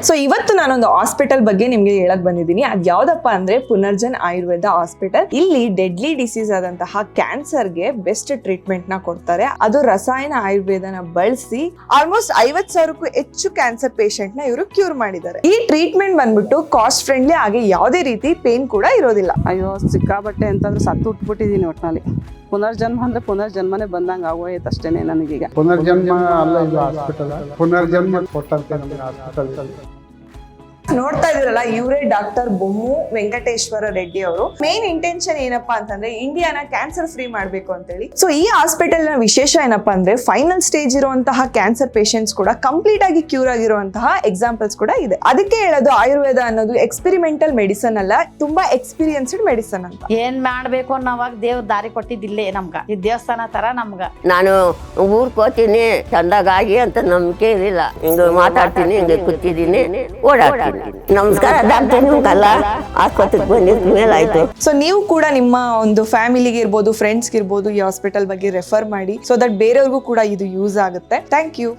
So ಇವತ್ತು ನಾನೊಂದು hospital ಬಗ್ಗೆ ನಿಮ್ಗೆ ಹೇಳಕ್ ಬಂದಿದ್ದೀನಿ. ಅದ್ ಯಾವ್ದಪ್ಪ ಅಂದ್ರೆ ಪುನರ್ಜನ್ ಆಯುರ್ವೇದ ಹಾಸ್ಪಿಟಲ್. ಇಲ್ಲಿ ಡೆಡ್ಲಿ ಡಿಸೀಸ್ ಆದಂತಹ ಕ್ಯಾನ್ಸರ್ಗೆ ಬೆಸ್ಟ್ ಟ್ರೀಟ್ಮೆಂಟ್ ನ ಕೊಡ್ತಾರೆ. ಅದು ರಸಾಯನ ಆಯುರ್ವೇದನ ಬಳಸಿ ಆಲ್ಮೋಸ್ಟ್ 50,000ಕ್ಕೂ ಹೆಚ್ಚು ಕ್ಯಾನ್ಸರ್ ಪೇಷಂಟ್ ನ ಇವರು ಕ್ಯೂರ್ ಮಾಡಿದ್ದಾರೆ. ಈ ಟ್ರೀಟ್ಮೆಂಟ್ ಬಂದ್ಬಿಟ್ಟು ಕಾಸ್ಟ್ ಫ್ರೆಂಡ್ಲಿ, ಹಾಗೆ ಯಾವುದೇ ರೀತಿ ಪೇನ್ ಕೂಡ ಇರೋದಿಲ್ಲ. ಅಯ್ಯೋ ಸಿಕ್ಕಾಬಟ್ಟೆ ಅಂತಂದ್ರೆ ಸತ್ತು ಉಟ್ಬಿಟ್ಟಿದೀನಿ ಒಟ್ಟಿನಲ್ಲಿ. ಪುನರ್ಜನ್ಮ ಅಂದ್ರೆ ಪುನರ್ಜನ್ಮನೇ ಬಂದಂಗೆ ಆಗೋಯ್ತು ಅಷ್ಟೇನೆ ನನಗೀಗ. ಪುನರ್ಜನ್ಮ ಅಲ್ಲ ಇದು ಹಾಸ್ಪಿಟಲ್, ಪುನರ್ಜನ್ಮ ಕೊಟ್ಟಂತೆ ನಮಗೆ ಹಾಸ್ಪಿಟಲ್. ನೋಡ್ತಾ ಇದ್ರಲ್ಲ, ಇವರೇ ಡಾಕ್ಟರ್ ಬೊಮ್ಮು ವೆಂಕಟೇಶ್ವರ ರೆಡ್ಡಿ ಅವರು. ಮೇನ್ ಇಂಟೆನ್ಷನ್ ಏನಪ್ಪಾ ಅಂತಂದ್ರೆ ಇಂಡಿಯಾನ ಕ್ಯಾನ್ಸರ್ ಫ್ರೀ ಮಾಡ್ಬೇಕು ಅಂತ ಹೇಳಿ. ಸೊ ಈ ಹಾಸ್ಪಿಟಲ್ ನ ವಿಶೇಷ ಏನಪ್ಪಾ ಅಂದ್ರೆ ಫೈನಲ್ ಸ್ಟೇಜ್ ಇರುವಂತಹ ಕ್ಯಾನ್ಸರ್ ಪೇಷಂಟ್ಸ್ ಕೂಡ ಕಂಪ್ಲೀಟ್ ಆಗಿ ಕ್ಯೂರ್ ಆಗಿರುವಂತಹ ಎಕ್ಸಾಂಪಲ್ಸ್ ಕೂಡ ಇದೆ. ಅದಕ್ಕೆ ಹೇಳೋದು ಆಯುರ್ವೇದ ಅನ್ನೋದು ಎಕ್ಸ್ಪೆರಿಮೆಂಟಲ್ ಮೆಡಿಸನ್ ಅಲ್ಲ, ತುಂಬಾ ಎಕ್ಸ್ಪೀರಿಯನ್ಸ್ಡ್ ಮೆಡಿಸನ್ ಅಂತ. ಏನ್ ಮಾಡ್ಬೇಕು ಅನ್ನೋವಾಗ ದೇವ್ರ ದಾರಿ ಕೊಟ್ಟಿದ್ದಿಲ್ಲೇ ನಮ್ಗ, ಈ ದೇವಸ್ಥಾನ ತರ ನಮ್ಗ. ನಾನು ಊರ್ಗ್ ಹೋಗ್ತೀನಿ ಚಂದಾಗಿ ಅಂತ ನಂಬಿಕೆ ಇರಲಿಲ್ಲ. ಹಿಂಗ ಮಾತಾಡ್ತೀನಿ, ಹಿಂಗೆ ಕೂತಿದ್ದೀನಿ, ಓಡಾಡ್ತೀನಿ. ನಮಸ್ಕಾರ ಡಾಕ್ಟರ್, ನಿಮ್ಗಲ್ಲ ಆಸ್ಪತ್ರೆಗೆ ಬಂದಿದ್ದ ಮೇಲಾಯ್ತು. ಸೊ ನೀವು ಕೂಡ ನಿಮ್ಮ ಒಂದು ಫ್ಯಾಮಿಲಿಗೆ ಇರ್ಬೋದು, ಫ್ರೆಂಡ್ಸ್ಗೆ ಇರ್ಬೋದು, ಈ ಹಾಸ್ಪಿಟಲ್ ಬಗ್ಗೆ ರೆಫರ್ ಮಾಡಿ, ಸೊ ದಟ್ ಬೇರೆಯವ್ರಿಗೂ ಕೂಡ ಇದು ಯೂಸ್ ಆಗುತ್ತೆ. Thank you.